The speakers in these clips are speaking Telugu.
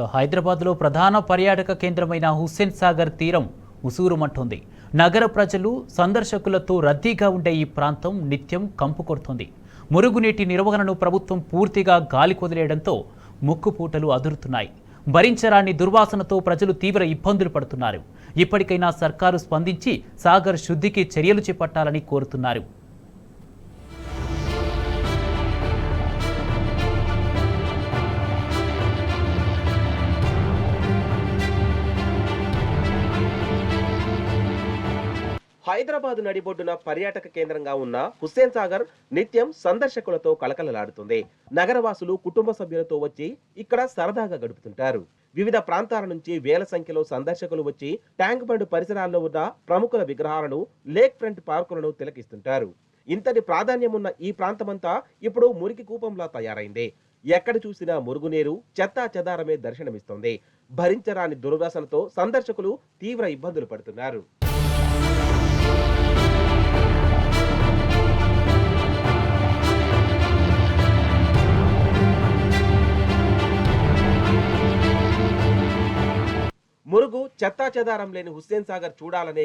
హైదరాబాద్లో ప్రధాన పర్యాటక కేంద్రమైన హుస్సేన్ సాగర్ తీరం ఉసూరుమంటుంది. నగర ప్రజలు సందర్శకులతో రద్దీగా ఉండే ఈ ప్రాంతం నిత్యం కంపు కొడుతుంది. మురుగునీటి నిర్వహణను ప్రభుత్వం పూర్తిగా గాలికొదిలేయడంతో ముక్కుపూటలు అదురుతున్నాయి. భరించరాని దుర్వాసనతో ప్రజలు తీవ్ర ఇబ్బందులు పడుతున్నారు. ఇప్పటికైనా సర్కారు స్పందించి సాగర్ శుద్ధికి చర్యలు చేపట్టాలని కోరుతున్నారు. హైదరాబాద్ నడిబొడ్డున పర్యాటక కేంద్రంగా ఉన్న హుస్సేన్ సాగర్ నిత్యం సందర్శకులతో కలకలలాడుతుంది. నగరవాసులు కుటుంబ సభ్యులతో వచ్చి ఇక్కడ సరదాగా గడుపుతుంటారు. వివిధ ప్రాంతాల నుంచి వేల సంఖ్యలో సందర్శకులు వచ్చి ట్యాంక్ బండ్ పరిసరాల్లో ఉన్న ప్రముఖుల విగ్రహాలను, లేక్ ఫ్రంట్ పార్కులను తిలకిస్తుంటారు. ఇంతటి ప్రాధాన్యం ఉన్న ఈ ప్రాంతమంతా ఇప్పుడు మురికి కూపంలా తయారైంది. ఎక్కడ చూసినా మురుగునీరు, చెత్తా చెదారమే దర్శనమిస్తోంది. భరించరాని దుర్వాసనతో సందర్శకులు తీవ్ర ఇబ్బందులు పడుతున్నారు. మురుగు, చెత్తా చెదారం లేని హుస్సేన్ సాగర్ చూడాలనే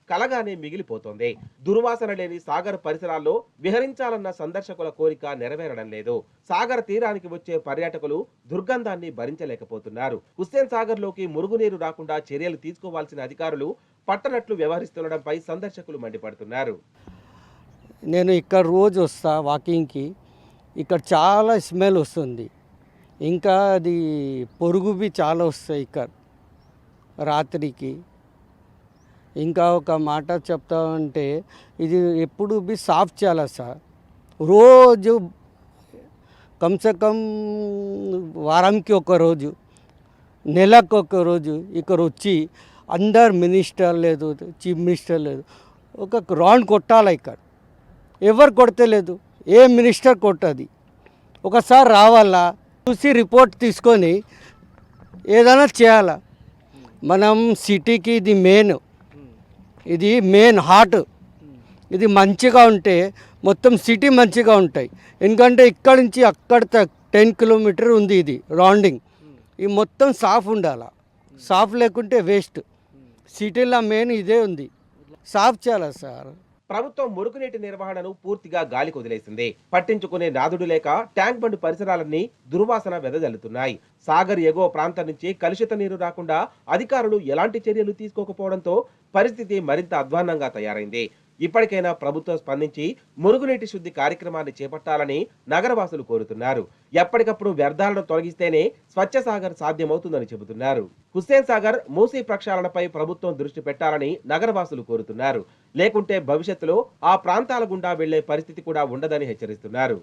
కలగానే మిగిలిపోతోంది. దుర్వాసన లేని సాగర్ పరిసరాల్లో విహరించాలన్న సందర్శకుల కోరిక నెరవేరడం లేదు. సాగర్ తీరానికి వచ్చే పర్యాటకులు దుర్గంధాన్ని భరించలేకపోతున్నారు. హుస్సేన్ సాగర్ లోకి మురుగునీరు రాకుండా చర్యలు తీసుకోవాల్సిన అధికారులు పట్టనట్లు వ్యవహరిస్తుండడంపై సందర్శకులు మండిపడుతున్నారు. నేను ఇక్కడ రోజు వస్తా వాకింగ్కి. ఇక్కడ చాలా స్మెల్ వస్తుంది. ఇంకా అది పొరుగువి చాలా వస్తాయి ఇక్కడ రాత్రికి. ఇంకా ఒక మాట చెప్తామంటే ఇది ఎప్పుడు బి సాఫ్ చేయాలి సార్. రోజు కమ్సే కమ్ వారంకి ఒక రోజు, నెలకు ఒక రోజు ఇక్కడ వచ్చి అందరు మినిస్టర్ లేదు, చీఫ్ మినిస్టర్ లేదు, ఒక రౌండ్ కొట్టాలి. ఇక్కడ ఎవరు కొడతలేదు, ఏ మినిస్టర్ కొట్టది. ఒకసారి రావాలా, చూసి రిపోర్ట్ తీసుకొని ఏదైనా చేయాలా. మనం సిటీకి ఇది మెయిన్ హార్ట్. ఇది మంచిగా ఉంటే మొత్తం సిటీ మంచిగా ఉంటాయి. ఎందుకంటే ఇక్కడి నుంచి అక్కడ 10 కిలోమీటర్ ఉంది ఇది రౌండింగ్. ఇది మొత్తం సాఫ్ ఉండాలి. సాఫ్ లేకుంటే వేస్ట్. సిటీలో మెయిన్ ఇదే ఉంది. సాఫ్ చేయాలి సార్. ప్రభుత్వం మురుగునీటి నిర్వహణను పూర్తిగా గాలికి వదిలేసింది. పట్టించుకునే నాదుడు లేక ట్యాంక్ బండ్ పరిసరాలన్నీ దుర్వాసన వెదజల్లుతున్నాయి. సాగర్ ఎగువ ప్రాంతం నుంచి కలుషిత నీరు రాకుండా అధికారులు ఎలాంటి చర్యలు తీసుకోకపోవడంతో పరిస్థితి మరింత అధ్వాన్నంగా తయారైంది. ఇప్పటికైనా ప్రభుత్వం స్పందించి మురుగునీటి శుద్ధి కార్యక్రమాన్ని చేపట్టాలని నగరవాసులు కోరుతున్నారు. ఎప్పటికప్పుడు వ్యర్థాలను తొలగిస్తేనే స్వచ్ఛ సాగర్ సాధ్యమవుతుందని చెబుతున్నారు. హుస్సేన్ సాగర్, మూసీ ప్రక్షాళనపై ప్రభుత్వం దృష్టి పెట్టాలని నగరవాసులు కోరుతున్నారు. లేకుంటే భవిష్యత్తులో ఆ ప్రాంతాల గుండా వెళ్లే పరిస్థితి కూడా ఉండదని హెచ్చరిస్తున్నారు.